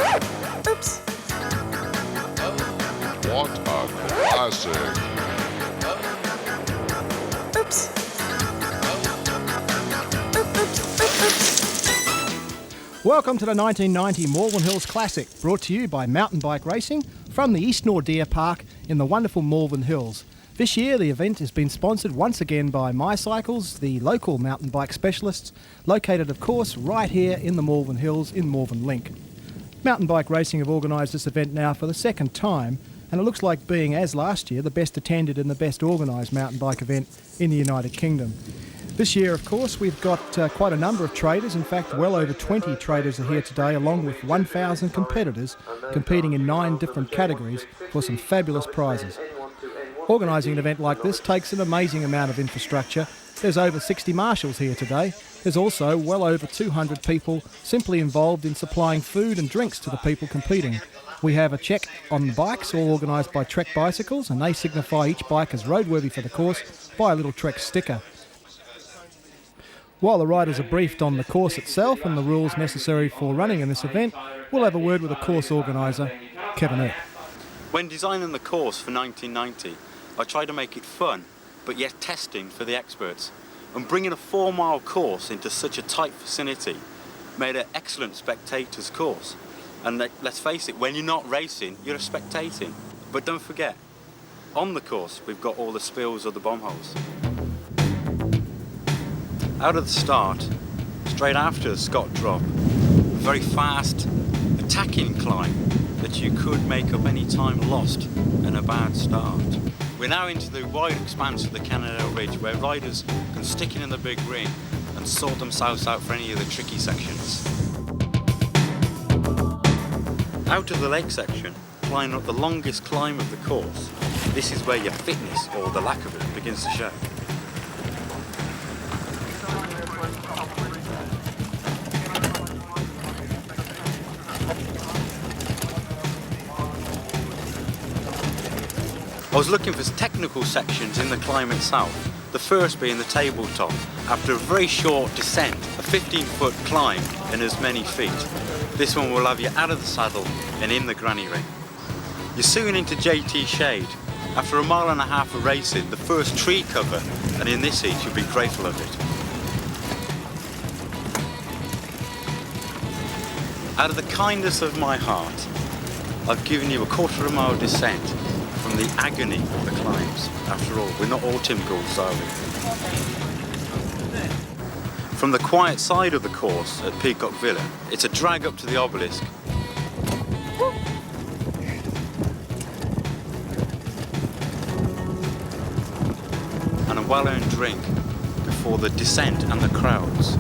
Oops. What a classic. Oops. Welcome to the 1990 Malvern Hills Classic, brought to you by Mountain Bike Racing from the East Nordeer Park in the wonderful Malvern Hills. This year the event has been sponsored once again by MyCycles, the local mountain bike specialists, located of course right here in the Malvern Hills in Malvern Link. Mountain Bike Racing have organised this event now for the second time, and it looks like being, as last year, the best attended and the best organised mountain bike event in the United Kingdom. This year, of course, we've got quite a number of traders. In fact, well over 20 traders are here today, along with 1,000 competitors competing in 9 different categories for some fabulous prizes. Organising an event like this takes an amazing amount of infrastructure. There's over 60 marshals here today. There's also well over 200 people simply involved in supplying food and drinks to the people competing. We have a check on the bikes, all organised by Trek Bicycles, and they signify each bike as roadworthy for the course by a little Trek sticker. While the riders are briefed on the course itself and the rules necessary for running in this event, we'll have a word with the course organiser, Kevin Earp. When designing the course for 1990, I tried to make it fun, but yet testing for the experts. And bringing a 4-mile course into such a tight vicinity made an excellent spectators course. And let's face it, when you're not racing, you're spectating. But don't forget, on the course, we've got all the spills of the bomb holes. Out of the start, straight after the Scott drop, a very fast, attacking climb that you could make up any time lost in a bad start. We're now into the wide expanse of the Cannondale Ridge, where riders can stick it in the big ring and sort themselves out for any of the tricky sections. Out of the lake section, climbing up the longest climb of the course, this is where your fitness, or the lack of it, begins to show. I was looking for technical sections in the climb itself, the first being the tabletop, after a very short descent, a 15-foot climb in as many feet. This one will have you out of the saddle and in the granny ring. You're soon into JT Shade. After a mile and a half of racing, the first tree cover, and in this heat you'll be grateful of it. Out of the kindness of my heart, I've given you a 1/4 mile descent from the agony of the climbs. After all, we're not all Tim Goulds, are we? From the quiet side of the course at Peacock Villa, it's a drag up to the obelisk. And a well-earned drink before the descent and the crowds.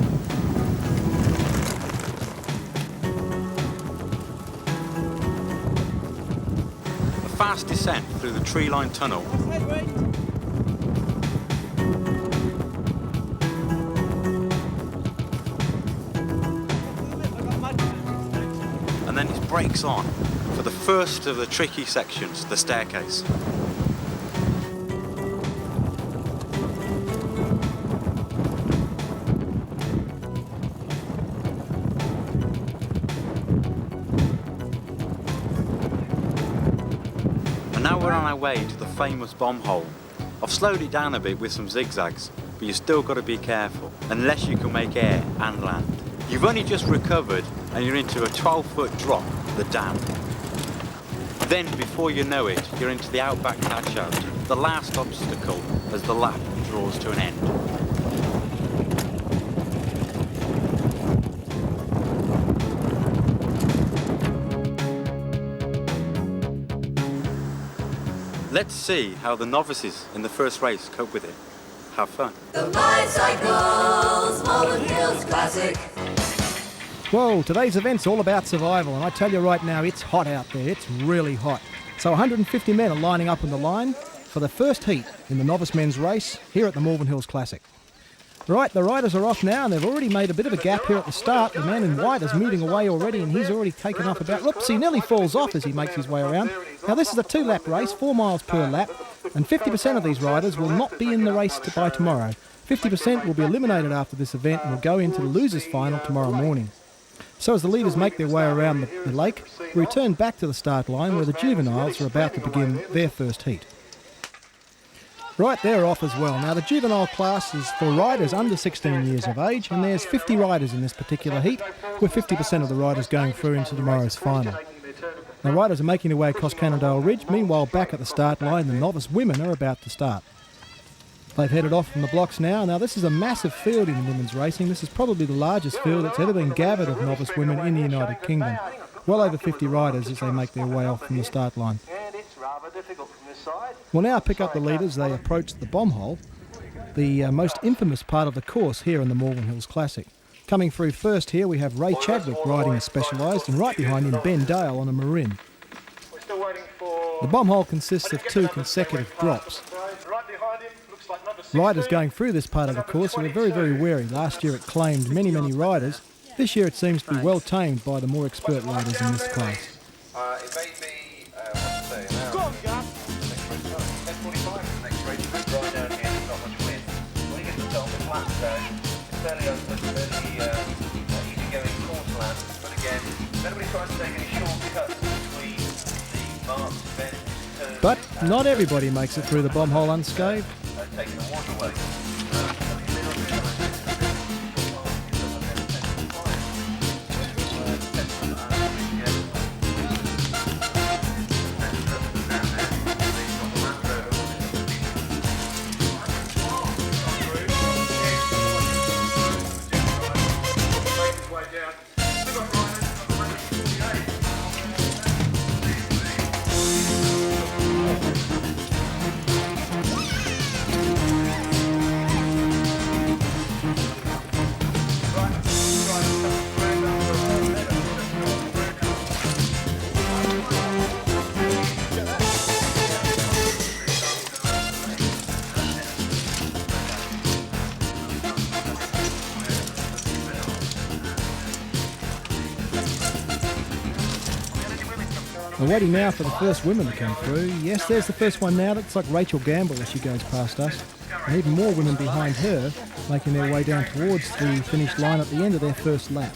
Fast descent through the tree-lined tunnel. And then it brakes on for the first of the tricky sections, the staircase. Now we're on our way to the famous bomb hole. I've slowed it down a bit with some zigzags, but you've still got to be careful, unless you can make air and land. You've only just recovered and you're into a 12-foot drop, the dam. Then, before you know it, you're into the outback catch-out, the last obstacle as the lap draws to an end. Let's see how the novices in the first race cope with it. Have fun. The MyCycles Malvern Hills Classic. Well, today's event's all about survival, and I tell you right now, it's hot out there. It's really hot. So 150 men are lining up in the line for the first heat in the novice men's race here at the Malvern Hills Classic. Right, the riders are off now, and they've already made a bit of a gap here at the start. The man in white is moving away already, and he's already taken off about... Whoops, he nearly falls off as he makes his way around. Now, this is a 2-lap race, 4 miles per lap, and 50% of these riders will not be in the race by tomorrow. 50% will be eliminated after this event and will go into the losers' final tomorrow morning. So as the leaders make their way around the lake, we return back to the start line where the juveniles are about to begin their first heat. Right, they're off as well. Now the juvenile class is for riders under 16 years of age, and there's 50 riders in this particular heat, with 50% of the riders going through into tomorrow's final. Now riders are making their way across Cannondale Ridge. Meanwhile, back at the start line, the novice women are about to start. They've headed off from the blocks now. Now this is a massive field in women's racing. This is probably the largest field that's ever been gathered of novice women in the United Kingdom. Well over 50 riders as they make their way off from the start line. We'll now pick up the leaders. They approach the bomb hole, the most infamous part of the course here in the Malvern Hills Classic. Coming through first here we have Ray Chadwick riding a Specialised, and right behind him Ben Dale on a Marin. The bomb hole consists of 2 consecutive drops. Riders going through this part of the course are very, very wary. Last year it claimed many, many riders. This year it seems to be well tamed by the more expert riders in this class. It may be, go on, Gav. 10:45 is the next race. Right down here, there's not much wind. When you get to the top of the flat zone, it's fairly open, fairly easy-going course land. But again, nobody tries to take any shortcuts between the marks, bends, turns. But not everybody makes it through the bomb hole unscathed. Taking the waterway. We're waiting now for the first women to come through. Yes, there's the first one now. That's like Rachel Gamble as she goes past us. And even more women behind her making their way down towards the finish line at the end of their first lap.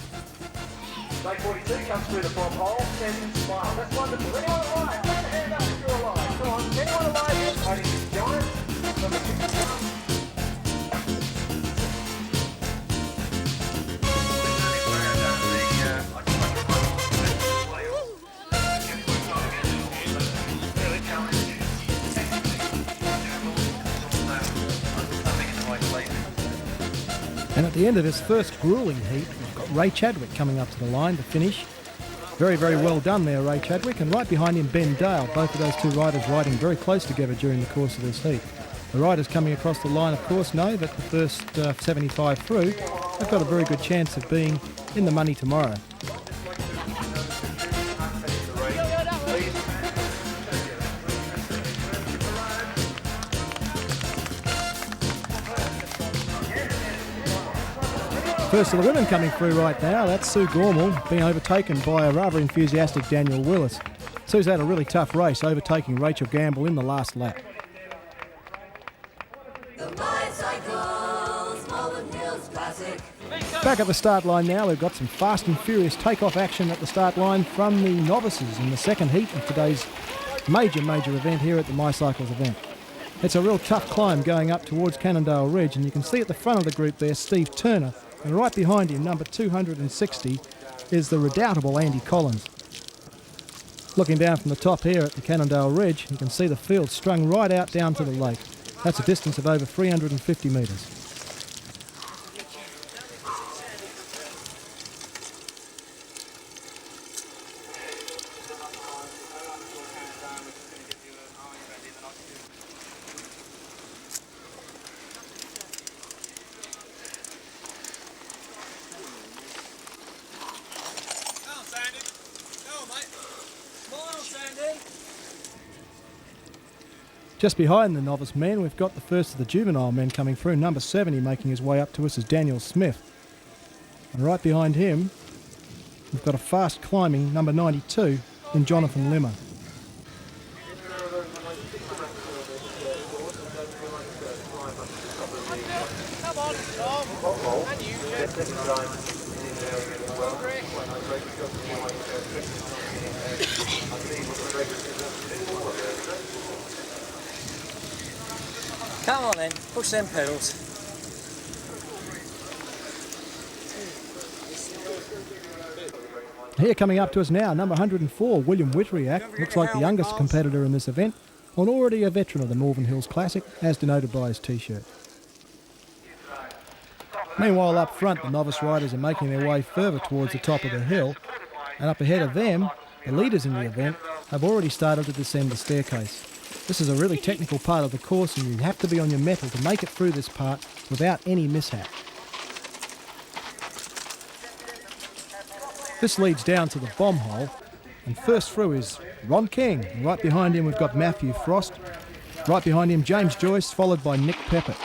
Lake 42 comes through the bomb hole, sends and smile. That's wonderful. Anyone alive? Put your hand up if you're alive. Come on. Anyone alive yet? Hiding this giant. Number 61. And at the end of this first gruelling heat, we've got Ray Chadwick coming up to the line to finish. Very, very well done there, Ray Chadwick. And right behind him, Ben Dale. Both of those two riders riding very close together during the course of this heat. The riders coming across the line, of course, know that the first 75 through, they've got a very good chance of being in the money tomorrow. First of the women coming through right now, that's Sue Gormall being overtaken by a rather enthusiastic Daniel Willis. Sue's had a really tough race, overtaking Rachel Gamble in the last lap. The Bicycles, Malvern Hills Classic. Back at the start line now, we've got some fast and furious take-off action at the start line from the novices in the second heat of today's major event here at the My Cycles event. It's a real tough climb going up towards Cannondale Ridge, and you can see at the front of the group there Steve Turner, and right behind him, number 260, is the redoubtable Andy Collins. Looking down from the top here at the Cannondale Ridge, you can see the field strung right out down to the lake. That's a distance of over 350 metres. Just behind the novice men, we've got the first of the juvenile men coming through. Number 70 making his way up to us is Daniel Smith. And right behind him, we've got a fast climbing number 92 in Jonathan Limmer. Come on then, push them pedals. Here coming up to us now, number 104, William Whitriak, looks like the youngest competitor in this event, and already a veteran of the Malvern Hills Classic, as denoted by his T-shirt. Meanwhile, up front, the novice riders are making their way further towards the top of the hill, and up ahead of them, the leaders in the event have already started to descend the staircase. This is a really technical part of the course, and you have to be on your mettle to make it through this part without any mishap. This leads down to the bomb hole, and first through is Ron King. And right behind him we've got Matthew Frost. Right behind him James Joyce, followed by Nick Peppett.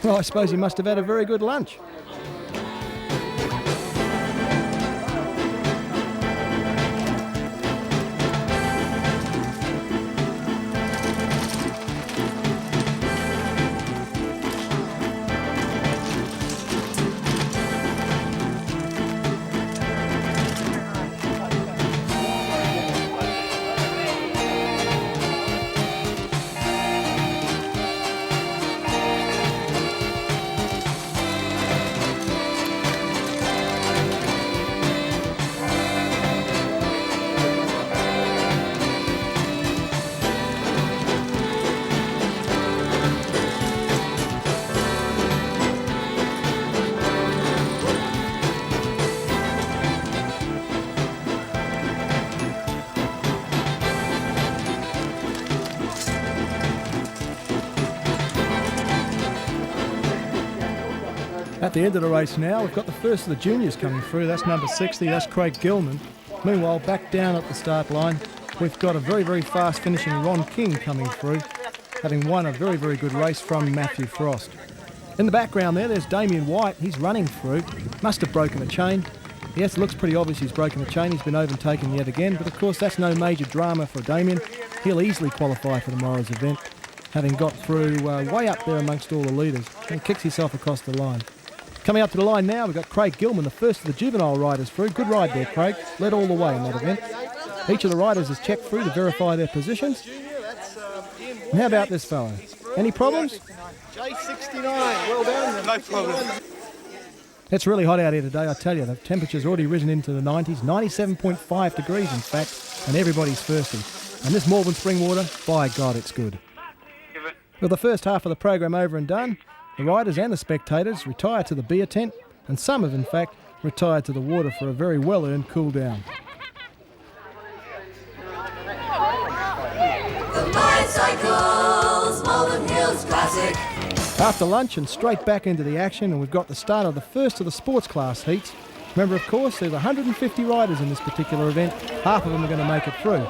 Well, I suppose he must have had a very good lunch. At the end of the race now, we've got the first of the juniors coming through. That's number 60, that's Craig Gilman. Meanwhile, back down at the start line, we've got a very, very fast finishing Ron King coming through, having won a very, very good race from Matthew Frost. In the background there's Damien White. He's running through. Must have broken a chain. Yes, it looks pretty obvious he's broken a chain. He's been overtaken yet again, but of course that's no major drama for Damien. He'll easily qualify for tomorrow's event, having got through way up there amongst all the leaders, and kicks himself across the line. Coming up to the line now, we've got Craig Gilman, the first of the juvenile riders through. Good ride there, Craig. Led all the way in that event. Each of the riders is checked through to verify their positions. And how about this fellow? Any problems? J69, well done. No problem. It's really hot out here today, I tell you. The temperature's already risen into the 90s, 97.5 degrees in fact, and everybody's thirsty. And this Malvern spring water, by God, it's good. With the first half of the program over and done, the riders and the spectators retire to the beer tent, and some have in fact retired to the water for a very well-earned cool down. The Bicycles, Malvern Hills Classic. After lunch and straight back into the action, and we've got the start of the first of the sports class heats. Remember, of course, there's 150 riders in this particular event. Half of them are going to make it through.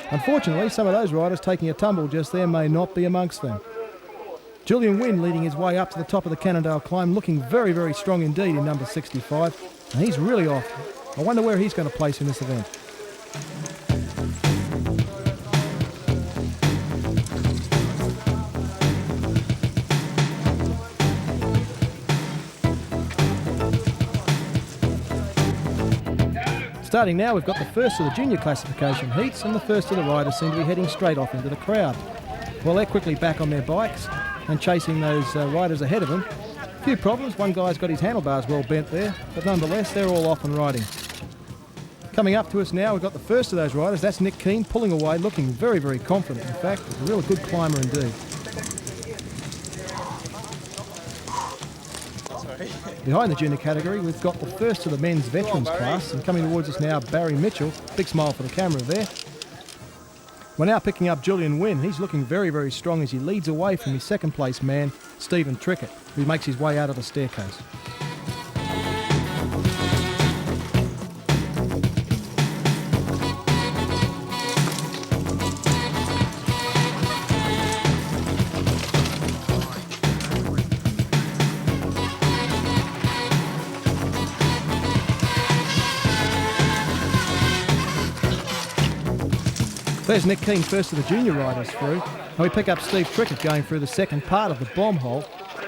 Unfortunately, some of those riders taking a tumble just there may not be amongst them. Julian Wynn leading his way up to the top of the Cannondale climb, looking very, very strong indeed in number 65. And he's really off. I wonder where he's going to place in this event. Starting now, we've got the first of the junior classification heats, and the first of the riders seem to be heading straight off into the crowd. Well, they're quickly back on their bikes and chasing those riders ahead of them. A few problems. One guy's got his handlebars well bent there, but nonetheless, they're all off and riding. Coming up to us now, we've got the first of those riders. That's Nick Keane, pulling away, looking very, very confident. In fact, a real good climber indeed. Behind the junior category, we've got the first of the men's veterans class, and coming towards us now, Barry Mitchell. Big smile for the camera there. We're now picking up Julian Wynn. He's looking very, very strong as he leads away from his second place man, Stephen Trickett, who makes his way out of the staircase. There's Nick Keane, first of the junior riders through. And we pick up Steve Trickett going through the second part of the bomb hole.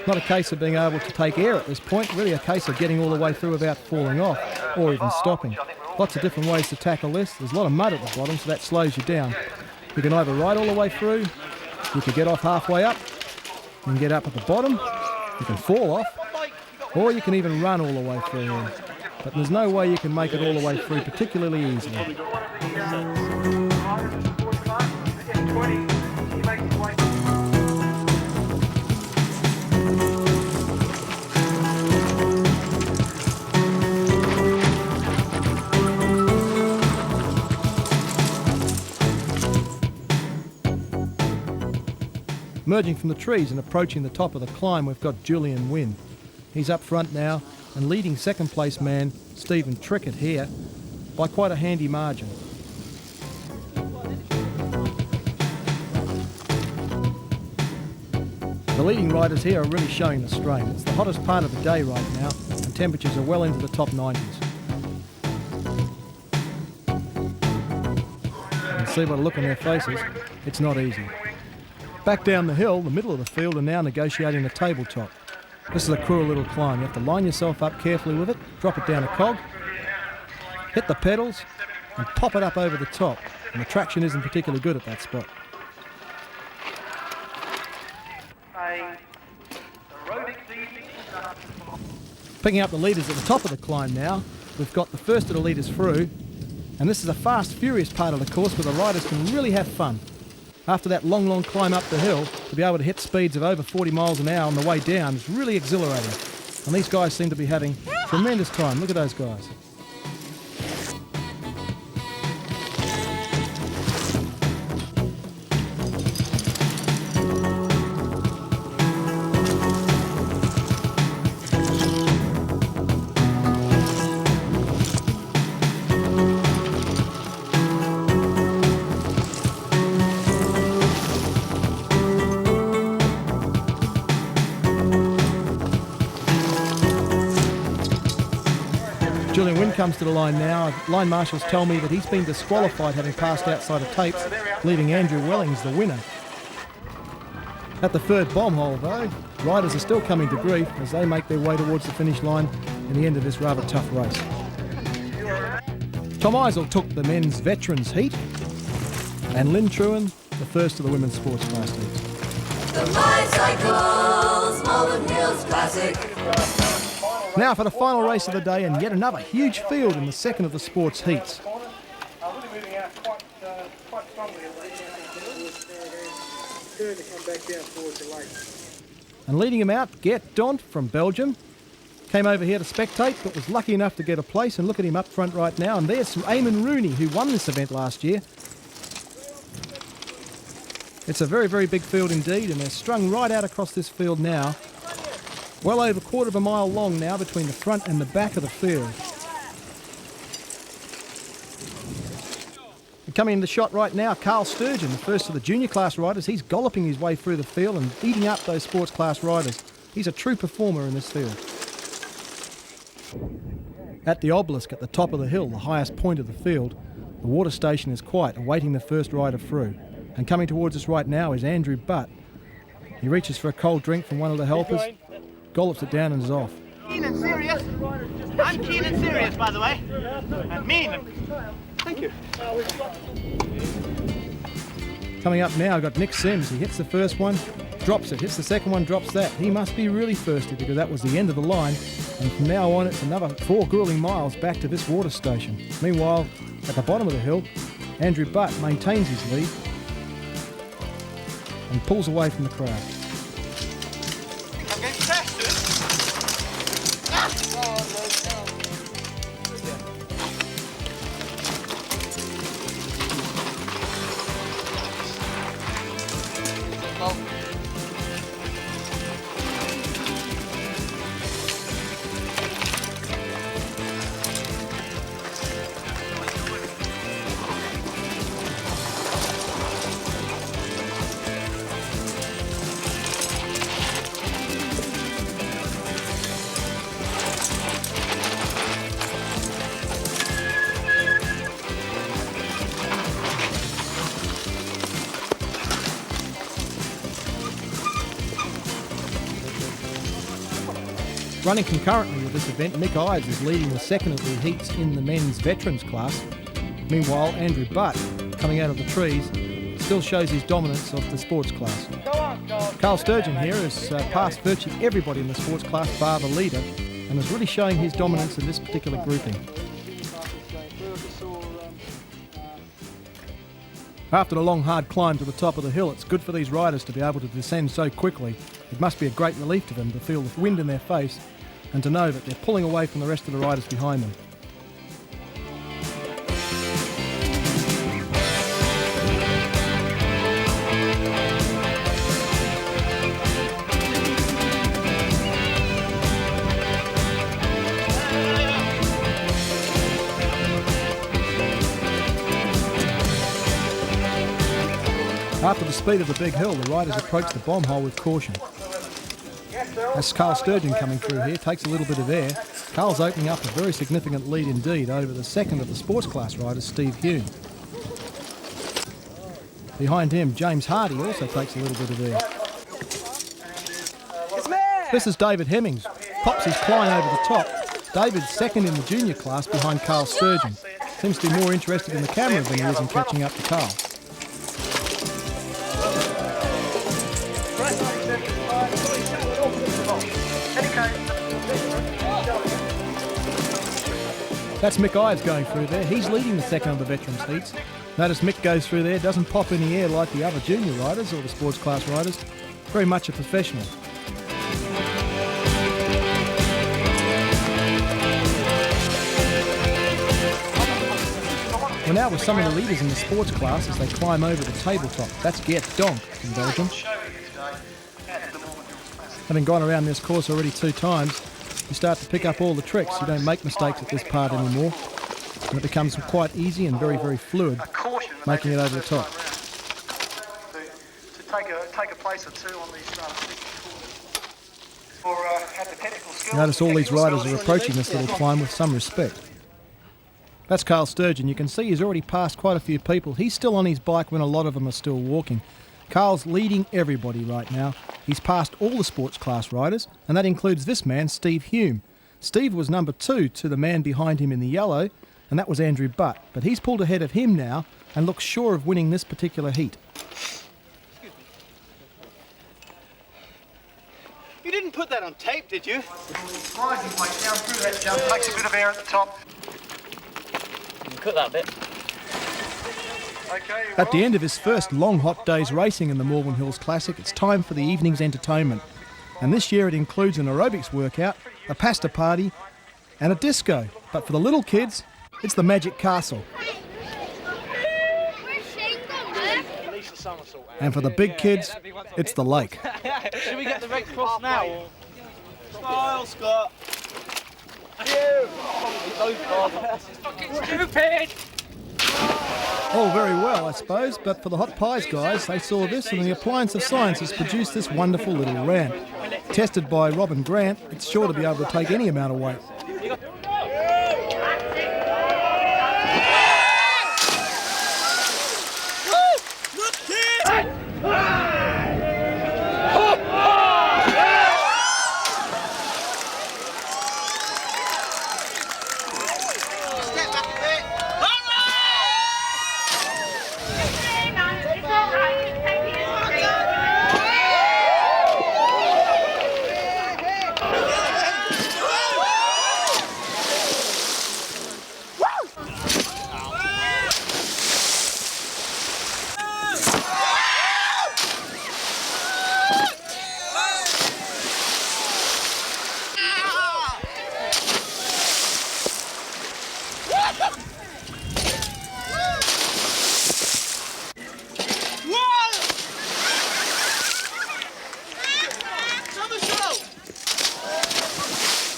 Not a case of being able to take air at this point, really a case of getting all the way through without falling off or even stopping. Lots of different ways to tackle this. There's a lot of mud at the bottom, so that slows you down. You can either ride all the way through, you can get off halfway up, you can get up at the bottom, you can fall off, or you can even run all the way through here. But there's no way you can make it all the way through particularly easily. Emerging from the trees and approaching the top of the climb, we've got Julian Wynn. He's up front now and leading second place man Stephen Trickett here by quite a handy margin. The leading riders here are really showing the strain. It's the hottest part of the day right now and temperatures are well into the top 90s. You can see by the look on their faces, it's not easy. Back down the hill, the middle of the field are now negotiating the tabletop. This is a cruel little climb. You have to line yourself up carefully with it, drop it down a cog, hit the pedals and pop it up over the top. And the traction isn't particularly good at that spot. Picking up the leaders at the top of the climb now, we've got the first of the leaders through, and this is a fast, furious part of the course where the riders can really have fun. After that long climb up the hill, to be able to hit speeds of over 40 miles an hour on the way down is really exhilarating. And these guys seem to be having tremendous time. Look at those guys. Julian Wynn comes to the line now. Line marshals tell me that he's been disqualified having passed outside of tapes, leaving Andrew Wellings the winner. At the third bomb hole though, riders are still coming to grief as they make their way towards the finish line in the end of this rather tough race. Tom Eisel took the men's veterans heat and Lynn Truan the first of the women's sports class heat. The Bicycles Malvern Hills Classic. Now for the final race of the day and yet another huge field in the second of the sports heats. And leading him out, Gert Dont from Belgium. Came over here to spectate but was lucky enough to get a place, and look at him up front right now. And there's some Eamon Rooney who won this event last year. It's a very, very big field indeed, and they're strung right out across this field now. Well over a quarter of a mile long now between the front and the back of the field. And coming in the shot right now, Carl Sturgeon, the first of the junior class riders. He's galloping his way through the field and beating up those sports class riders. He's a true performer in this field. At the obelisk at the top of the hill, the highest point of the field, the water station is quiet, awaiting the first rider through. And coming towards us right now is Andrew Butt. He reaches for a cold drink from one of the helpers, gollops it down and is off. Keen and serious. I'm keen and serious, by the way. And mean. Thank you. Coming up now, I've got Nick Sims. He hits the first one, drops it, hits the second one, drops that. He must be really thirsty because that was the end of the line. And from now on, it's another 4 grueling miles back to this water station. Meanwhile, at the bottom of the hill, Andrew Butt maintains his lead and pulls away from the crowd. I'm getting faster. Running concurrently with this event, Mick Ives is leading the second of the heats in the men's veterans class. Meanwhile, Andrew Butt, coming out of the trees, still shows his dominance of the sports class. Carl Sturgeon here has passed virtually everybody in the sports class bar the leader and is really showing his dominance in this particular grouping. After the long hard climb to the top of the hill, it's good for these riders to be able to descend so quickly. It must be a great relief to them to feel the wind in their face and to know that they're pulling away from the rest of the riders behind them. After the speed of the big hill, the riders approach the bomb hole with caution. That's Carl Sturgeon coming through here, takes a little bit of air. Carl's opening up a very significant lead indeed over the second of the sports class riders, Steve Hume. Behind him, James Hardy also takes a little bit of air. This is David Hemmings, pops his Klein over the top. David's second in the junior class behind Carl Sturgeon. Seems to be more interested in the camera than he is in catching up to Carl. That's Mick Ives going through there. He's leading the second of the veterans heats. Notice Mick goes through there, doesn't pop any air like the other junior riders or the sports class riders. Very much a professional. We're now with some of the leaders in the sports class as they climb over the tabletop. That's Gert Donk in Belgium. Having gone around this course already 2 times, you start to pick up all the tricks. You don't make mistakes at this part anymore. And it becomes quite easy and very, very fluid, making it over the top. To take a place or two on these Notice all these riders are approaching this little climb with some respect. That's Carl Sturgeon. You can see he's already passed quite a few people. He's still on his bike when a lot of them are still walking. Carl's leading everybody right now. He's passed all the sports class riders, and that includes this man, Steve Hume. Steve was number 2 to the man behind him in the yellow, and that was Andrew Butt. But he's pulled ahead of him now and looks sure of winning this particular heat. You didn't put that on tape, did you? Rising weight down through that jump, takes a bit of air at the top. You can cut that bit. Okay, At the end of his first long hot day's racing in the Malvern Hills Classic, it's time for the evening's entertainment. And this year it includes an aerobics workout, a pasta party and a disco. But for the little kids, it's the Magic Castle. And for the big kids, it's the lake. Should we get the red cross now? Or? Smile, Scott. Fucking stupid! All very well, I suppose, but for the Hot Pies guys, they saw this and the appliance of science has produced this wonderful little ramp. Tested by Robin Grant, it's sure to be able to take any amount of weight.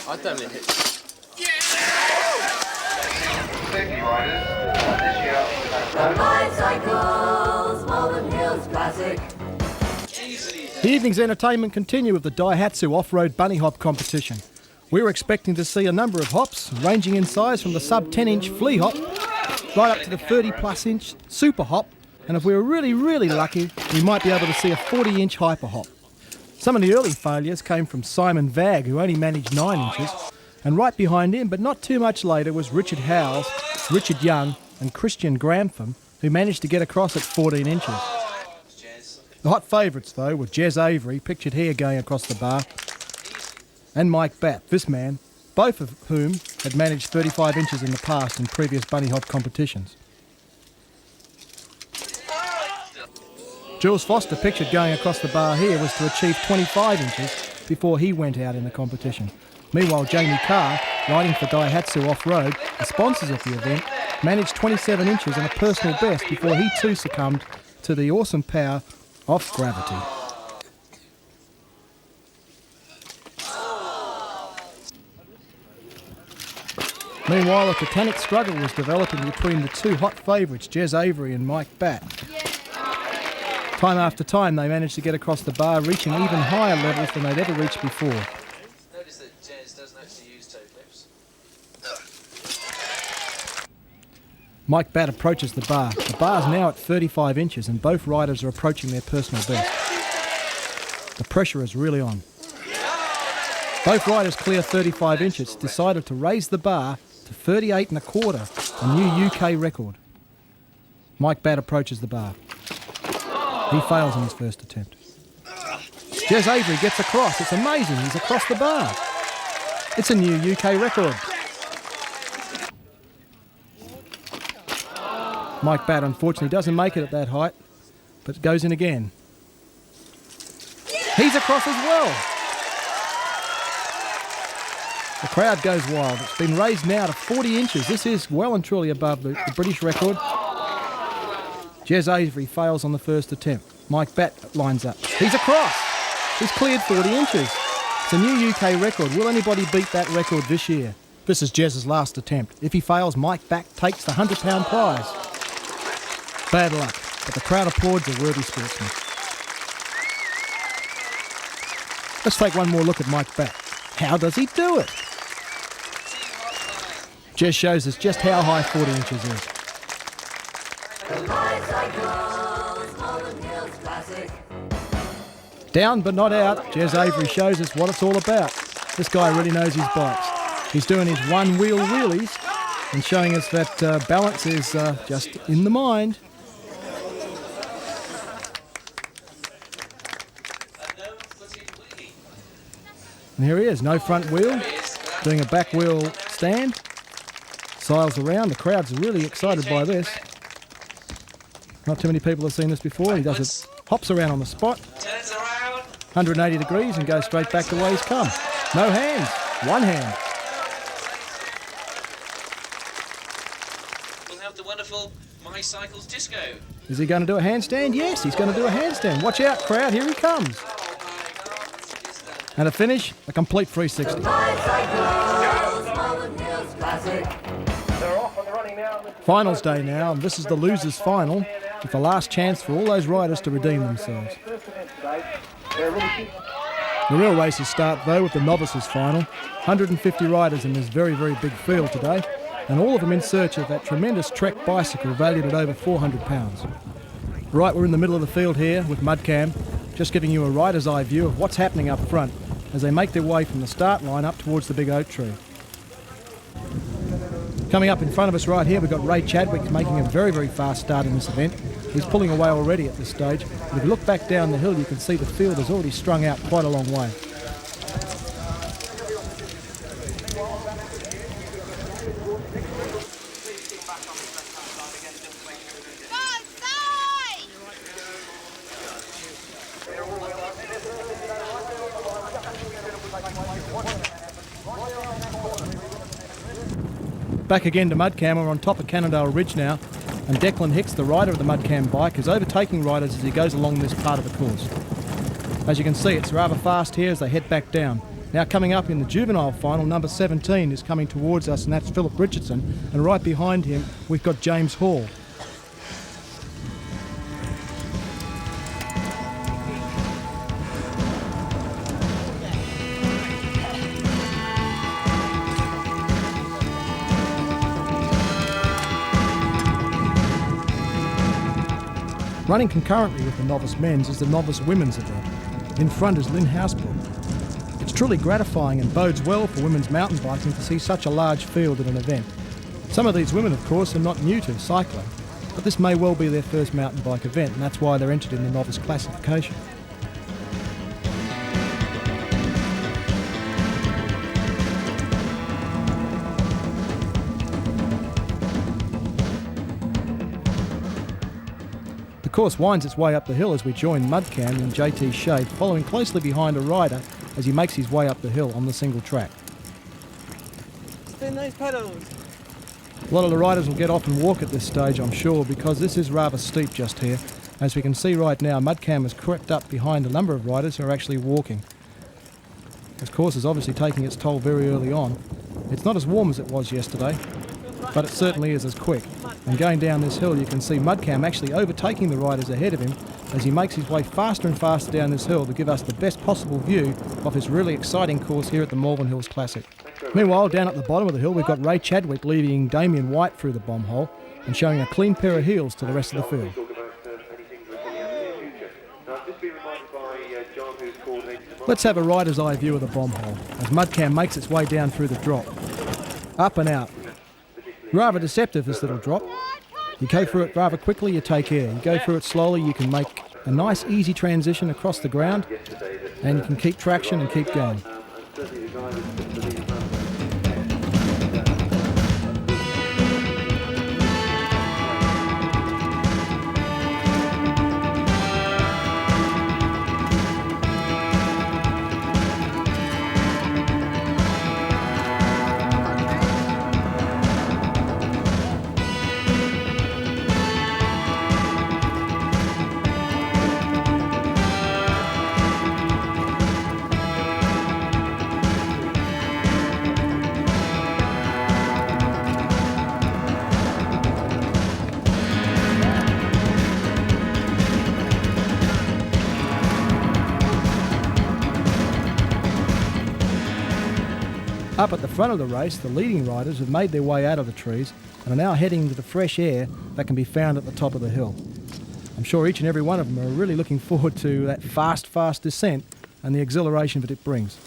I don't really hit. The Bicycles, Malvern Hills Classic. The evening's entertainment continue with the Daihatsu off-road bunny hop competition. We were expecting to see a number of hops, ranging in size from the sub 10-inch flea hop right up to the 30-plus inch super hop, and if we were really, really lucky, we might be able to see a 40-inch hyper hop. Some of the early failures came from Simon Vagg, who only managed 9 inches, and right behind him, but not too much later, was Richard Howells, Richard Young and Christian Grantham, who managed to get across at 14 inches. The hot favourites, though, were Jez Avery, pictured here going across the bar, and Mike Batt, this man, both of whom had managed 35 inches in the past in previous bunny hop competitions. Jules Foster, pictured going across the bar here, was to achieve 25 inches before he went out in the competition. Meanwhile, Jamie Carr, riding for Daihatsu Off-Road, the sponsors of the event, managed 27 inches and a personal best before he too succumbed to the awesome power of gravity. Meanwhile, a titanic struggle was developing between the two hot favourites, Jez Avery and Mike Batt. Time after time, they managed to get across the bar, reaching even higher levels than they'd ever reached before. Notice that Jez doesn't actually use toe clips. Mike Batt approaches the bar. The bar's now at 35 inches and both riders are approaching their personal best. The pressure is really on. Both riders clear 35 inches, decided to raise the bar to 38 1/4, a new UK record. Mike Batt approaches the bar. He fails on his first attempt. Jez Avery gets across. It's amazing. He's across the bar. It's a new UK record. Mike Batt unfortunately doesn't make it at that height, but goes in again. He's across as well. The crowd goes wild. It's been raised now to 40 inches. This is well and truly above the British record. Jez Avery fails on the first attempt. Mike Batt lines up. He's across. He's cleared 40 inches. It's a new UK record. Will anybody beat that record this year? This is Jez's last attempt. If he fails, Mike Batt takes the £100 prize. Bad luck, but the crowd applauds a worthy sportsman. Let's take one more look at Mike Batt. How does he do it? Jez shows us just how high 40 inches is. Bicycles, Malvern Hills Classic. Down but not out, Jez Avery shows us what it's all about. This guy really knows his bikes. He's doing his one-wheel wheelies and showing us that balance is just in the mind. And here he is, no front wheel, doing a back wheel stand. Sails around, the crowd's really excited by this. Not too many people have seen this before. He does it, hops around on the spot, 180 degrees and goes straight back the way he's come. No hands, one hand. We'll have the wonderful My Cycles Disco. Is he going to do a handstand? Yes, he's going to do a handstand. Watch out, crowd, here he comes. And a finish, a complete 360. Bicycles, Malvern Hills Classic. They're off and they're running now. Finals day now, and this is the losers' final, with the last chance for all those riders to redeem themselves. The real races start, though, with the novices' final. 150 riders in this very, very big field today, and all of them in search of that tremendous Trek bicycle valued at over £400. Right, we're in the middle of the field here with Mudcam, just giving you a rider's eye view of what's happening up front as they make their way from the start line up towards the big oak tree. Coming up in front of us right here, we've got Ray Chadwick making a very, very fast start in this event. He's pulling away already at this stage. And if you look back down the hill, you can see the field has already strung out quite a long way. Back again to Mudcam, we're on top of Cannondale Ridge now, and Declan Hicks, the rider of the Mudcam bike, is overtaking riders as he goes along this part of the course. As you can see, it's rather fast here as they head back down. Now coming up in the juvenile final, number 17 is coming towards us, and that's Philip Richardson, and right behind him we've got James Hall. Running concurrently with the novice men's is the novice women's event. In front is Lynn Housebrook. It's truly gratifying and bodes well for women's mountain biking to see such a large field at an event. Some of these women, of course, are not new to cycling. but this may well be their first mountain bike event, and that's why they're entered in the novice classification. The course winds its way up the hill as we join Mudcam in JT's shade, following closely behind a rider as he makes his way up the hill on the single track. Spin those pedals. A lot of the riders will get off and walk at this stage, I'm sure, because this is rather steep just here. As we can see right now, Mudcam has crept up behind a number of riders who are actually walking. This course is obviously taking its toll very early on. It's not as warm as it was yesterday, but it certainly is as quick. And going down this hill, you can see Mudcam actually overtaking the riders ahead of him as he makes his way faster and faster down this hill to give us the best possible view of his really exciting course here at the Malvern Hills Classic. Meanwhile, down at the bottom of the hill, we've got Ray Chadwick leading Damien White through the bomb hole and showing a clean pair of heels to the rest of the field. Let's have a rider's eye view of the bomb hole as Mudcam makes its way down through the drop. Up and out. Rather deceptive, this little drop. You go through it rather quickly, you take air. You go through it slowly, you can make a nice easy transition across the ground, and you can keep traction and keep going. Up at the front of the race, the leading riders have made their way out of the trees and are now heading into the fresh air that can be found at the top of the hill. I'm sure each and every one of them are really looking forward to that fast descent and the exhilaration that it brings.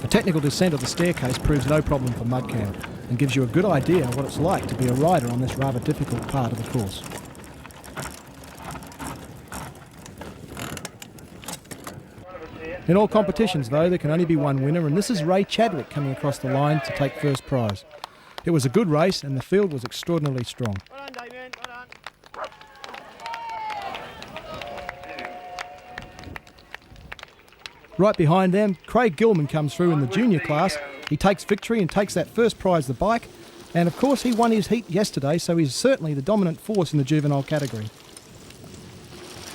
Technical descent of the staircase proves no problem for Mudcam and gives you a good idea of what it's like to be a rider on this rather difficult part of the course. In all competitions though, there can only be one winner, and this is Ray Chadwick coming across the line to take first prize. It was a good race and the field was extraordinarily strong. Well done, Damien. Well done. Right behind them, Craig Gilman comes through in the junior class. He takes victory and takes that first prize, the bike. And of course he won his heat yesterday, so he's certainly the dominant force in the juvenile category.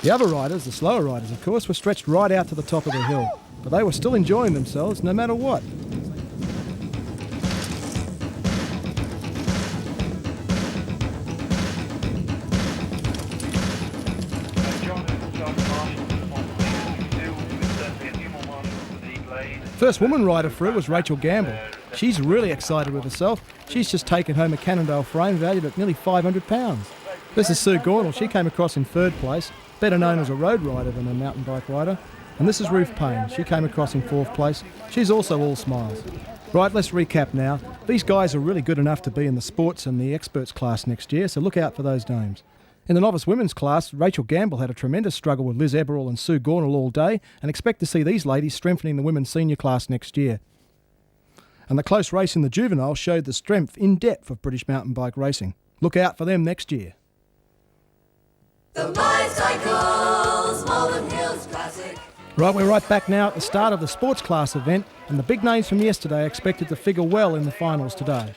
The other riders, the slower riders of course, were stretched right out to the top of the hill. But they were still enjoying themselves no matter what. First woman rider through was Rachel Gamble. She's really excited with herself. She's just taken home a Cannondale frame valued at nearly £500. This is Sue Gornall. She came across in third place, better known as a road rider than a mountain bike rider. And this is Ruth Payne. She came across in fourth place. She's also all smiles. Right, let's recap now. These guys are really good enough to be in the sports and the experts class next year, so look out for those names. In the novice women's class, Rachel Gamble had a tremendous struggle with Liz Eberall and Sue Gornall all day, and expect to see these ladies strengthening the women's senior class next year. And the close race in the juvenile showed the strength in depth of British mountain bike racing. Look out for them next year. The Bicycles Malvern Hills Classic. Right, we're right back now at the start of the sports class event, and the big names from yesterday are expected to figure well in the finals today.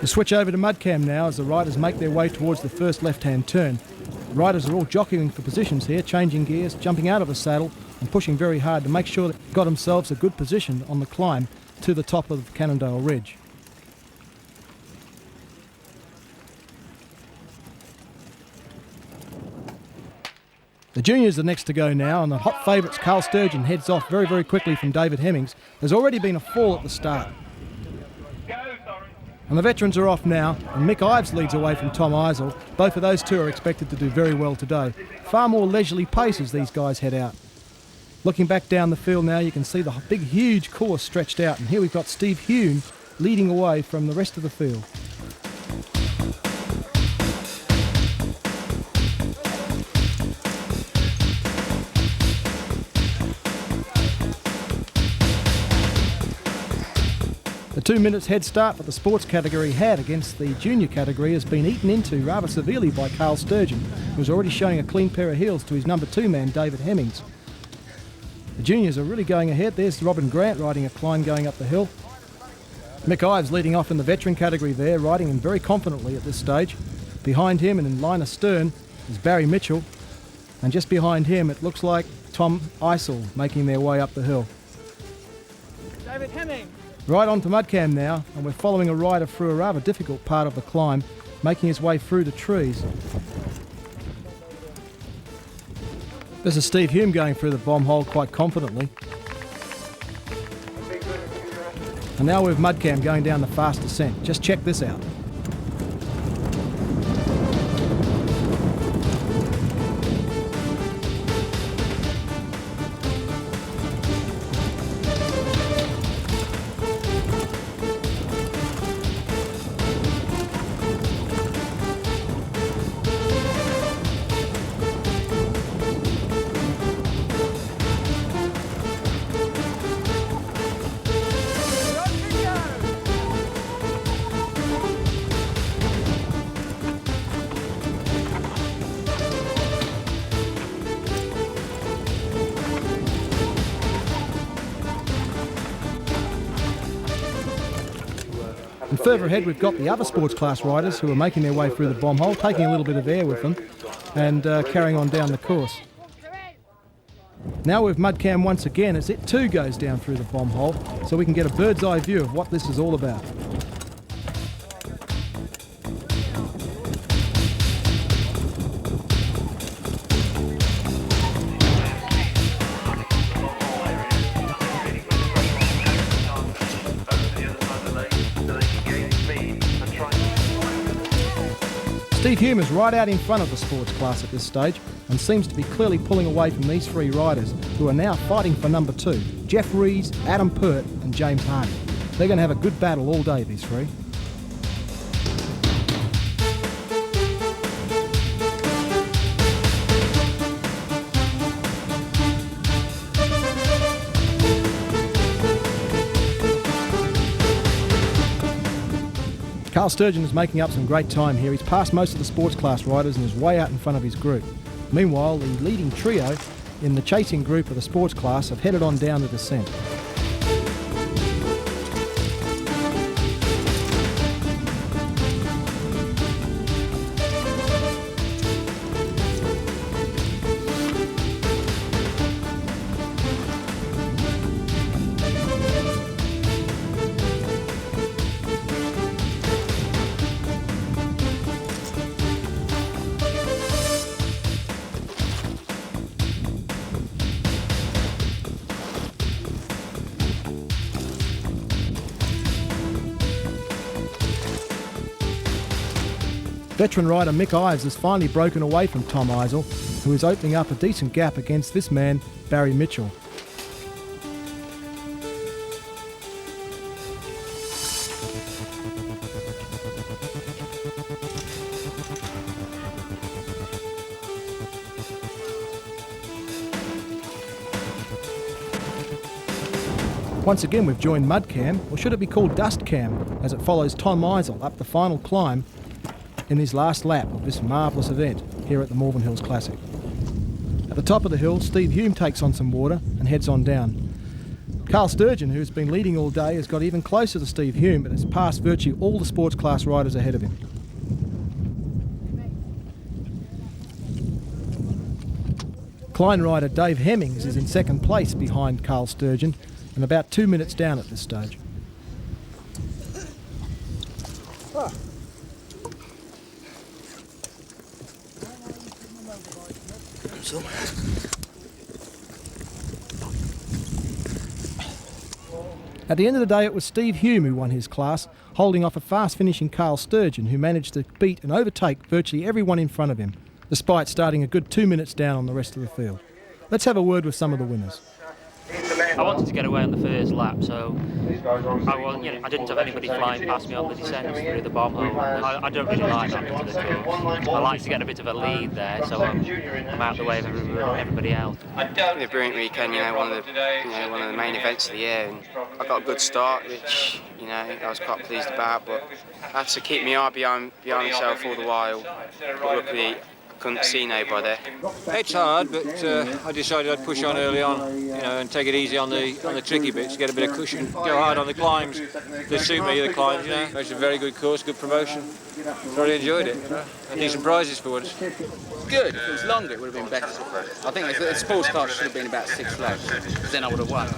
We switch over to Mudcam now as the riders make their way towards the first left-hand turn. The riders are all jockeying for positions here, changing gears, jumping out of the saddle and pushing very hard to make sure they've got themselves a good position on the climb to the top of Cannondale Ridge. The juniors are next to go now, and the hot favourites Carl Sturgeon heads off very, very quickly from David Hemmings. There's already been a fall at the start. And the veterans are off now, and Mick Ives leads away from Tom Eisel. Both of those two are expected to do very well today. Far more leisurely pace as these guys head out. Looking back down the field now, you can see the big, huge course stretched out, and here we've got Steve Hume leading away from the rest of the field. The 2 minutes head start that the sports category had against the junior category has been eaten into rather severely by Carl Sturgeon, who's already showing a clean pair of heels to his number 2 man, David Hemmings. The juniors are really going ahead. There's Robin Grant riding a Klein going up the hill. Mick Ives leading off in the veteran category there, riding in very confidently at this stage. Behind him and in line astern is Barry Mitchell, and just behind him it looks like Tom Eisel making their way up the hill. David Hemming. Right on to Mudcam now, and we're following a rider through a rather difficult part of the climb, making his way through the trees. This is Steve Hume going through the bomb hole quite confidently. And now we've Mudcam going down the fast descent. Just check this out. And further ahead we've got the other sports class riders who are making their way through the bomb hole, taking a little bit of air with them and carrying on down the course. Now with Mudcam once again as it too goes down through the bomb hole, so we can get a bird's eye view of what this is all about. Steve Hume is right out in front of the sports class at this stage and seems to be clearly pulling away from these 3 riders who are now fighting for number 2, Jeff Rees, Adam Pert and James Hardy. They're going to have a good battle all day, these 3. Carl Sturgeon is making up some great time here. He's passed most of the sports class riders and is way out in front of his group. Meanwhile, the leading trio in the chasing group of the sports class have headed on down the descent. Veteran rider Mick Ives has finally broken away from Tom Eisel, who is opening up a decent gap against this man, Barry Mitchell. Once again we've joined Mudcam, or should it be called Dustcam, as it follows Tom Eisel up the final climb in his last lap of this marvellous event here at the Malvern Hills Classic. At the top of the hill, Steve Hume takes on some water and heads on down. Carl Sturgeon, who's been leading all day, has got even closer to Steve Hume but has passed virtually all the sports class riders ahead of him. Klein rider Dave Hemmings is in second place behind Carl Sturgeon and about 2 minutes down at this stage. some. At the end of the day, it was Steve Hume who won his class, holding off a fast-finishing Carl Sturgeon, who managed to beat and overtake virtually everyone in front of him, despite starting a good 2 minutes down on the rest of the field. Let's have a word with some of the winners. I wanted to get away on the first lap, so I didn't have anybody flying past me on the descent through the bomb hole. I don't really like that bit of the course. I like to get a bit of a lead there, so I'm out the way of everybody else. A brilliant weekend, one of the main events of the year, and I got a good start, which I was quite pleased about. But I had to keep my eye behind myself all the while. But luckily, couldn't see nobody. It's hard, but I decided I'd push on early on, and take it easy on the tricky bits, get a bit of cushion, go hard on the climbs. They suit me, the climbs, It's a very good course, good promotion. Thoroughly enjoyed it, and decent prizes for once. Good. If it was longer, it would have been better. I think the sports car should have been about 6 laps. Then I would have won.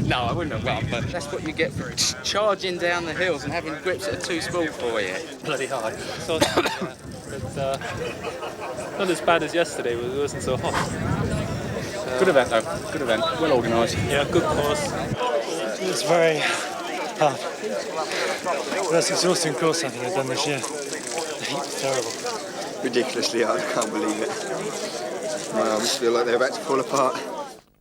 No, I wouldn't have won, but that's what you get for charging down the hills and having grips that are too small for you. Bloody hard. But not as bad as yesterday, but it wasn't so hot. Good event though, good event, well organised. Yeah, good course. It's very hard. The most exhausting course I think I've done this year. The heat's terrible. Ridiculously hard, I can't believe it. I just feel like they're about to fall apart.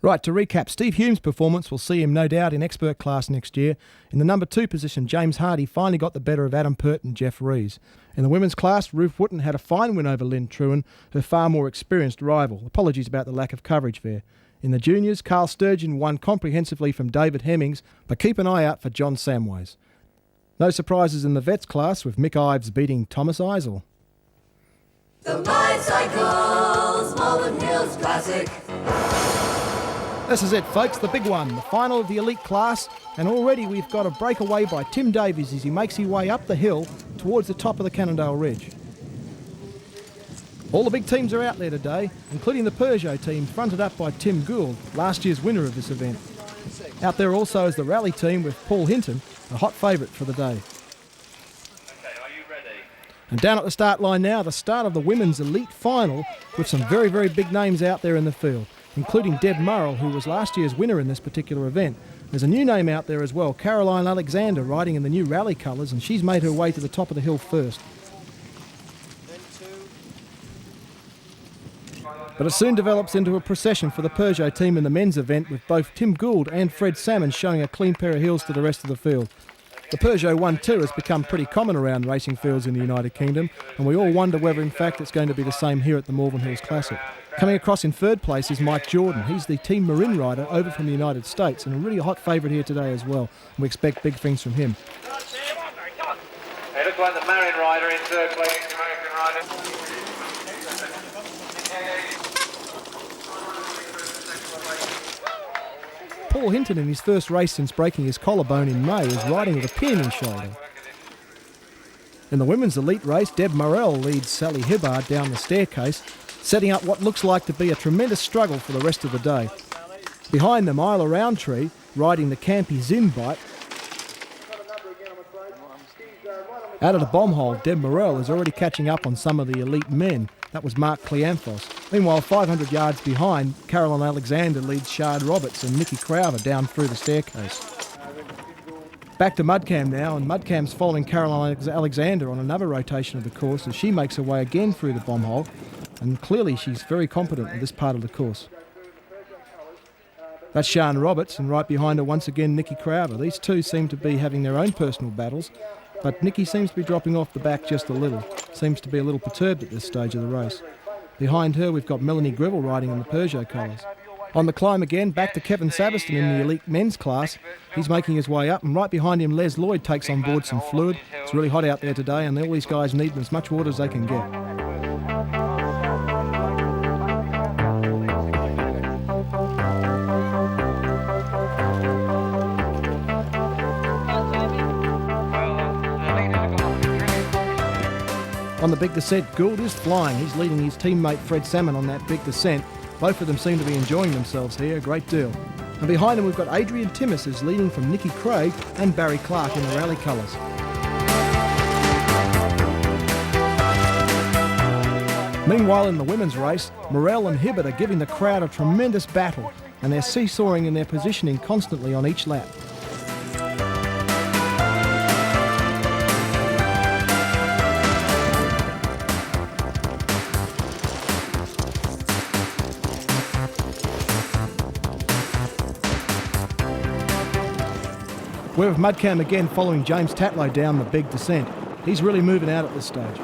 Right, to recap, Steve Hume's performance will see him no doubt in expert class next year. In the number 2 position, James Hardy finally got the better of Adam Pert and Jeff Rees. In the women's class, Ruth Wooten had a fine win over Lynn Truen, her far more experienced rival. Apologies about the lack of coverage there. In the juniors, Carl Sturgeon won comprehensively from David Hemmings, but keep an eye out for John Samways. No surprises in the vets class, with Mick Ives beating Thomas Eisel. The Bicycles Malvern Hills Classic. This is it, folks, the big one, the final of the elite class, and already we've got a breakaway by Tim Davies as he makes his way up the hill towards the top of the Cannondale Ridge. All the big teams are out there today, including the Peugeot team fronted up by Tim Gould, last year's winner of this event. Out there also is the rally team with Paul Hinton, a hot favourite for the day. And down at the start line now, the start of the women's elite final with some very, very big names out there in the field, including Deb Murrell, who was last year's winner in this particular event. There's a new name out there as well, Caroline Alexander, riding in the new rally colours, and she's made her way to the top of the hill first. But it soon develops into a procession for the Peugeot team in the men's event, with both Tim Gould and Fred Salmon showing a clean pair of heels to the rest of the field. The Peugeot 1-2 has become pretty common around racing fields in the United Kingdom, and we all wonder whether in fact it's going to be the same here at the Malvern Hills Classic. Coming across in third place is Mike Jordan. He's the Team Marin rider over from the United States, and a really hot favourite here today as well. We expect big things from him. It looks like the Marin rider in third place, the American rider. Paul Hinton, in his first race since breaking his collarbone in May, is riding with a pin in his shoulder. In the women's elite race, Deb Morrell leads Sally Hibbard down the staircase, setting up what looks like to be a tremendous struggle for the rest of the day. Behind them, Isla Roundtree, riding the Campy Zim bike. Out of the bomb hole, Deb Morrell is already catching up on some of the elite men. That was Mark Cleanthos. Meanwhile, 500 yards behind, Caroline Alexander leads Shard Roberts and Nikki Crowther down through the staircase. Back to Mudcam now, and Mudcam's following Caroline Alexander on another rotation of the course as she makes her way again through the bomb hole, and clearly she's very competent in this part of the course. That's Sian Roberts, and right behind her once again Nikki Crowther. These two seem to be having their own personal battles, but Nikki seems to be dropping off the back just a little. Seems to be a little perturbed at this stage of the race. Behind her we've got Melanie Greville riding in the Peugeot colours. On the climb again, back to Kevin Saveston in the elite men's class. He's making his way up, and right behind him Les Lloyd takes on board some fluid. It's really hot out there today, and all these guys need as much water as they can get. On the big descent, Gould is flying. He's leading his teammate Fred Salmon on that big descent. Both of them seem to be enjoying themselves here, a great deal. And behind him we've got Adrian Timmis, who's leading from Nicky Craig and Barry Clark in the rally colours. Meanwhile, in the women's race, Morell and Hibbert are giving the crowd a tremendous battle, and they're seesawing in their positioning constantly on each lap. We're with Mudcam again following James Tatlow down the big descent. He's really moving out at this stage.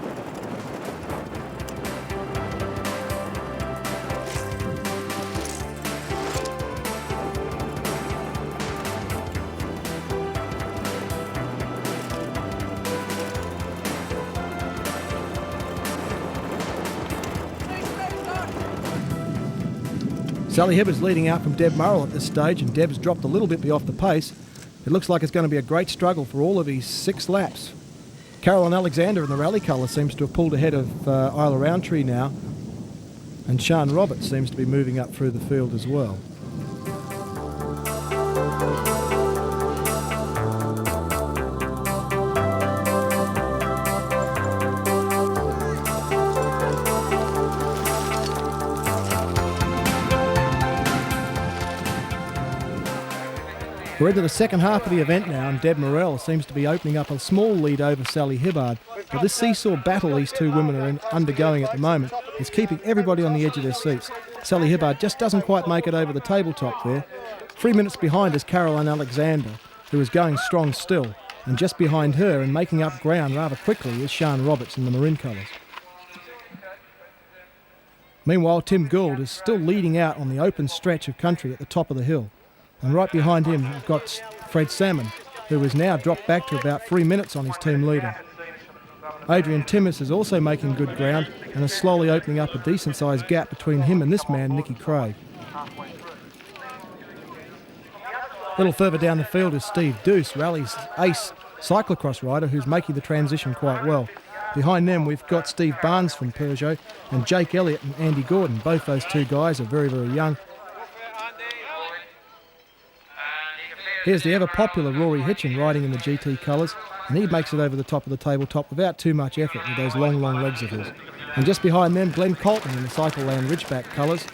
Sally Hibbert's leading out from Deb Murrell at this stage, and Deb's dropped a little bit off the pace. It looks like it's going to be a great struggle for all of his 6 laps. Caroline Alexander in the rally colour seems to have pulled ahead of Isla Roundtree now, and Sian Roberts seems to be moving up through the field as well. We're into the second half of the event now, and Deb Morell seems to be opening up a small lead over Sally Hibbard. But this seesaw battle these two women are undergoing at the moment is keeping everybody on the edge of their seats. Sally Hibbard just doesn't quite make it over the tabletop there. 3 minutes behind is Caroline Alexander, who is going strong still. And just behind her and making up ground rather quickly is Sian Roberts in the maroon colours. Meanwhile, Tim Gould is still leading out on the open stretch of country at the top of the hill. And right behind him, we've got Fred Salmon, who has now dropped back to about 3 minutes on his team leader. Adrian Timmis is also making good ground and is slowly opening up a decent-sized gap between him and this man, Nicky Craig. A little further down the field is Steve Deuce, Rally's ace cyclocross rider, who's making the transition quite well. Behind them, we've got Steve Barnes from Peugeot and Jake Elliott and Andy Gordon. Both those two guys are very, very young. Here's the ever-popular Rory Hitchin riding in the GT colours, and he makes it over the top of the tabletop without too much effort with those long, long legs of his. And just behind them, Glenn Colton in the Cycleland Ridgeback colours.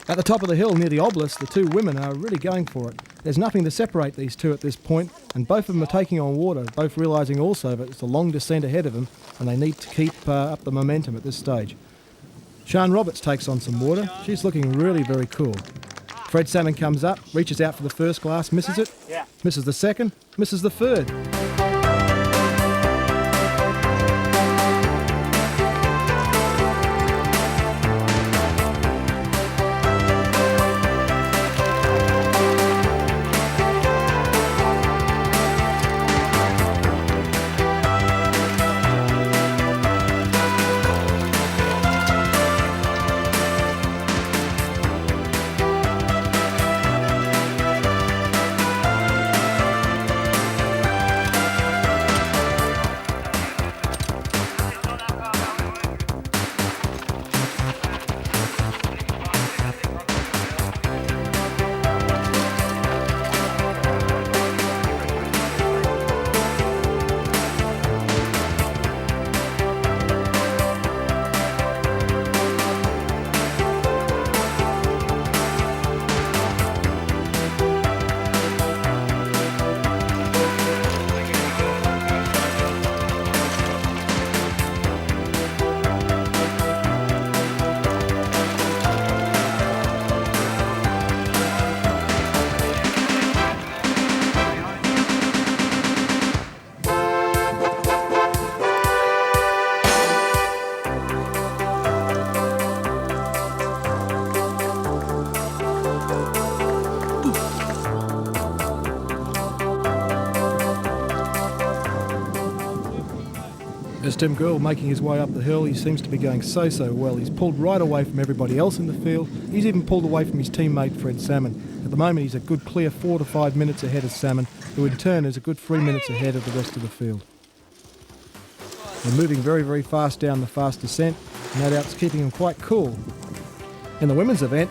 At the top of the hill near the obelisk, the two women are really going for it. There's nothing to separate these two at this point, and both of them are taking on water, both realising also that it's a long descent ahead of them, and they need to keep up the momentum at this stage. Sian Roberts takes on some water. She's looking really very cool. Fred Salmon comes up, reaches out for the first glass, misses it, misses the second, misses the third. There's Tim Gould making his way up the hill. He seems to be going so well. He's pulled right away from everybody else in the field. He's even pulled away from his teammate Fred Salmon. At the moment he's a good clear 4 to 5 minutes ahead of Salmon, who in turn is a good 3 minutes ahead of the rest of the field. They're moving very, very fast down the fast descent, and no doubt it's keeping them quite cool. In the women's event,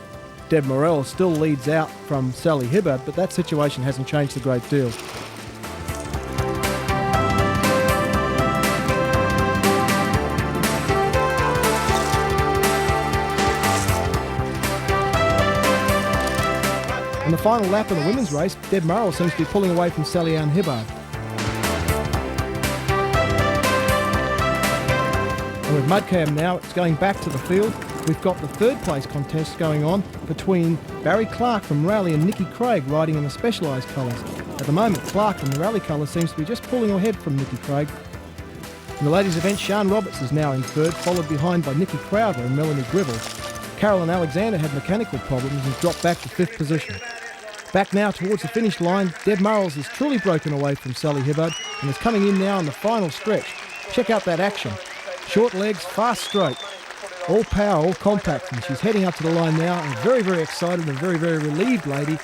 Deb Morell still leads out from Sally Hibbard, but that situation hasn't changed a great deal. In the final lap of the women's race, Deb Murrell seems to be pulling away from Sally-Ann Hibbard. And with Mudcam now, it's going back to the field. We've got the third place contest going on between Barry Clark from Raleigh and Nikki Craig riding in the Specialised colours. At the moment, Clark in the Raleigh colours seems to be just pulling ahead from Nikki Craig. In the ladies' event, Sian Roberts is now in third, followed behind by Nikki Crowder and Melanie Gribble. Carolyn Alexander had mechanical problems and dropped back to fifth position. Back now towards the finish line, Deb Murrells has truly broken away from Sally Hibbard and is coming in now on the final stretch. Check out that action. Short legs, fast stroke. All power, all compact, and she's heading up to the line now, and a very, very excited and very, very relieved lady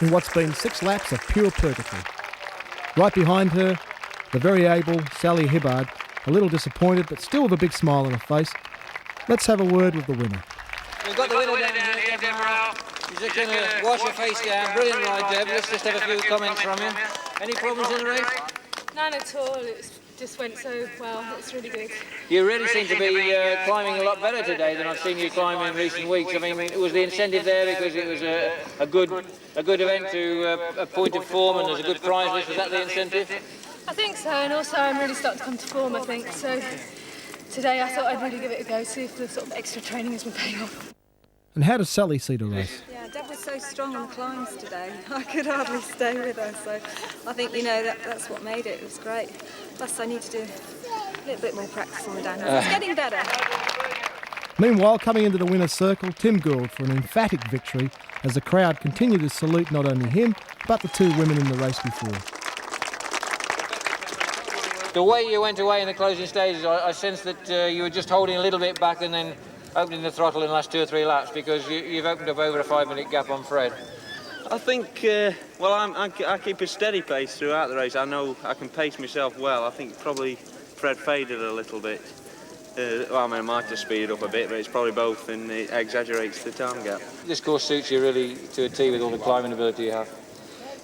in what's been 6 laps of pure purgatory. Right behind her, the very able Sally Hibbard, a little disappointed, but still with a big smile on her face. Let's have a word with the winner. We've got the winner down here, Deb Murrell. You're just going to wash your face down. Brilliant ride, Deb. Let's just have a few comments from you. Any problems in the race? None at all. It just went so well. It's really good. You really seem to be climbing a lot better today than I've seen you climb in recent weeks. I mean, was the incentive there because it was a good event to a point of form and there's a good prize list? Was that the incentive? I think so, and also I'm really starting to come to form, I think. So today I thought I'd really give it a go, see if the sort of extra training has been paying off. And how does Sally see the race? Yeah, Deb was so strong on the climbs today. I could hardly stay with her, so I think, that's what made it. It was great. Plus, I need to do a little bit more practice on the downhill. It's getting better. Meanwhile, coming into the winner's circle, Tim Gould for an emphatic victory as the crowd continue to salute not only him, but the 2 women in the race before. The way you went away in the closing stages, I sensed that you were just holding a little bit back and then opening the throttle in the last 2 or 3 laps because you've opened up over a 5-minute gap on Fred. I think, I keep a steady pace throughout the race. I know I can pace myself well. I think probably Fred faded a little bit. I might have speeded up a bit, but it's probably both and it exaggerates the time gap. This course suits you really to a T with all the climbing ability you have.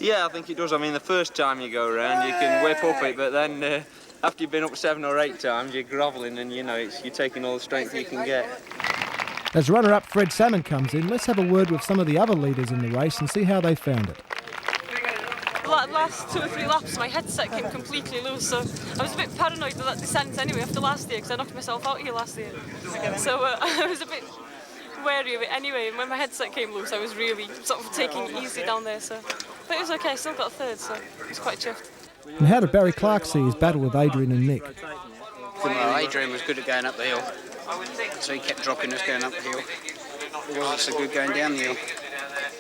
Yeah, I think it does. I mean, the first time you go around, you can whip up it, but then after you've been up 7 or 8 times, you're grovelling and, you're taking all the strength you can get. As runner-up Fred Salmon comes in, let's have a word with some of the other leaders in the race and see how they found it. The last 2 or 3 laps, my headset came completely loose, so I was a bit paranoid with that descent anyway after last year, because I knocked myself out here last year. So I was a bit wary of it anyway, and when my headset came loose, I was really sort of taking it easy down there, so. But it was okay, I still got a 3rd, so I was quite chuffed. And how did Barry Clark see his battle with Adrian and Nick? Well, Adrian was good at going up the hill, so he kept dropping us going up the hill. It wasn't so good going down the hill,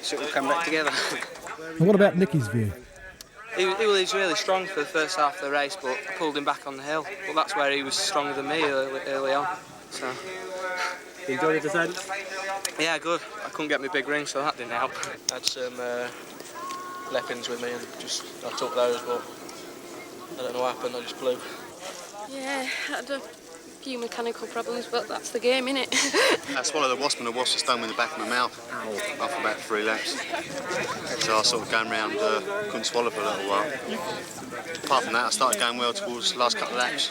so it will come back together. And what about Nicky's view? He was really strong for the first half of the race, but I pulled him back on the hill. But that's where he was stronger than me early on. So. You enjoyed the descent? Yeah, good. I couldn't get my big ring, so that didn't help. I had some lep-ins with me and I took those, but I don't know what happened, I just blew. Yeah, I had a few mechanical problems, but that's the game, innit? I swallowed a wasp and a wasp stung me in the back of my mouth after about 3 laps. So I was sort of going round, couldn't swallow for a little while. Apart from that, I started going well towards the last couple of laps.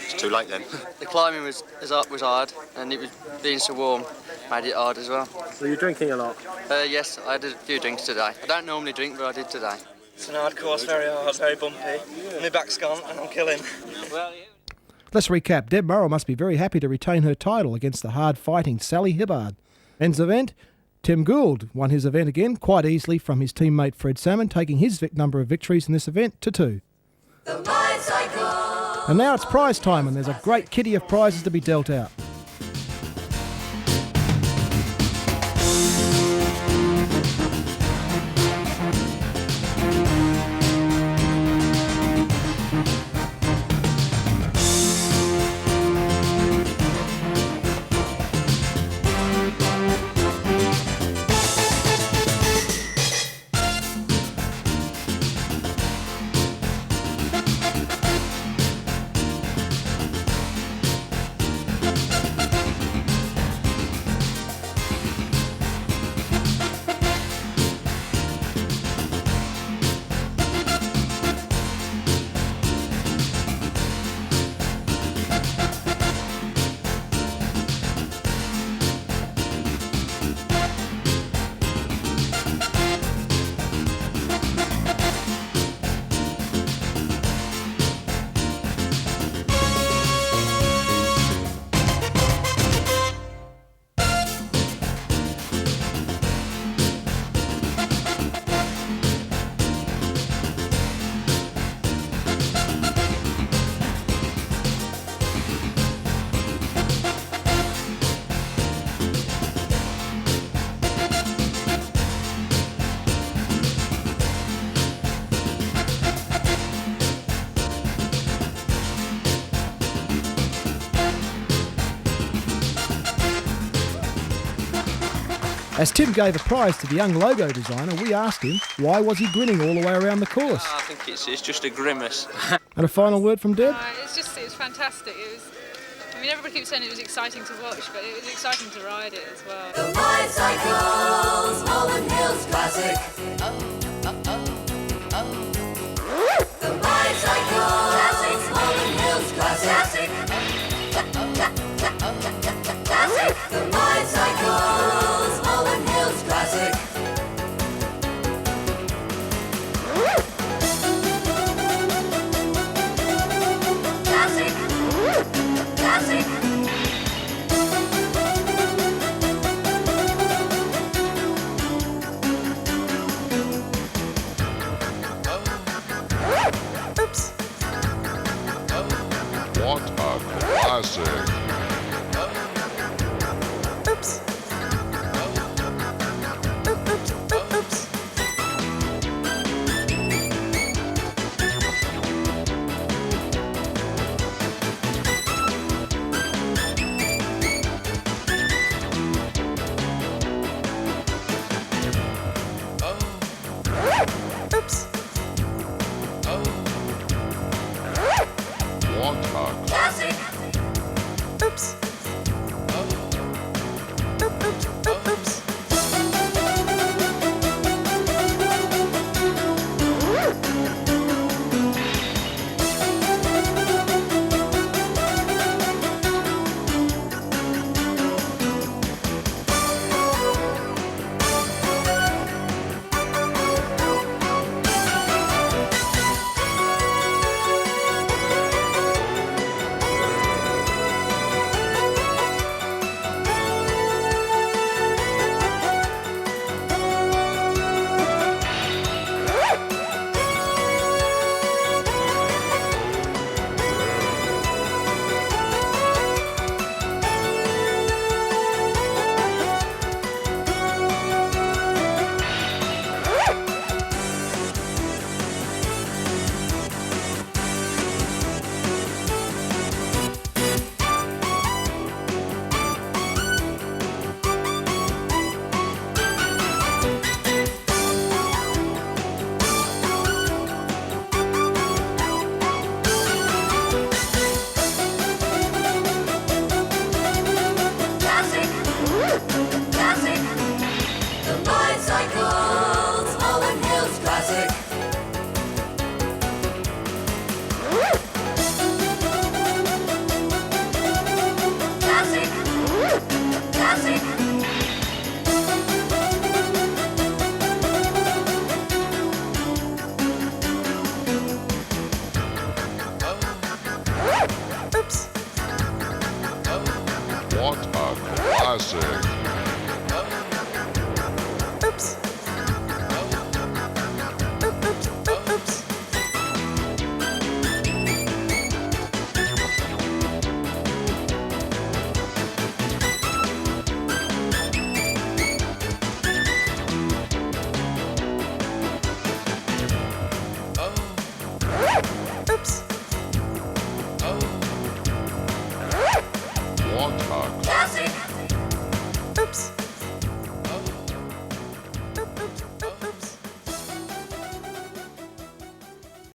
It's too late then. The climbing was hard, and it was being so warm made it hard as well. Were you drinking a lot? Yes, I did a few drinks today. I don't normally drink, but I did today. It's an hard course, very hard, very bumpy. My back's gone and I'm killing. Let's recap. Deb Murrell must be very happy to retain her title against the hard-fighting Sally Hibbard. Men's event, Tim Gould won his event again quite easily from his teammate Fred Salmon, taking his number of victories in this event to 2. And now it's prize time, and there's a great kitty of prizes to be dealt out. As Tim gave a prize to the young logo designer, we asked him why was he grinning all the way around the course. I think it's just a grimace. And a final word from Deb? It was fantastic. I mean, everybody keeps saying it was exciting to watch, but it was exciting to ride it as well. The Bicycles Malvern Hills Classic. The Bicycles Malvern Hills Classic. The Bicycles Malvern Hills Classic. Classic. Oops. What a classic.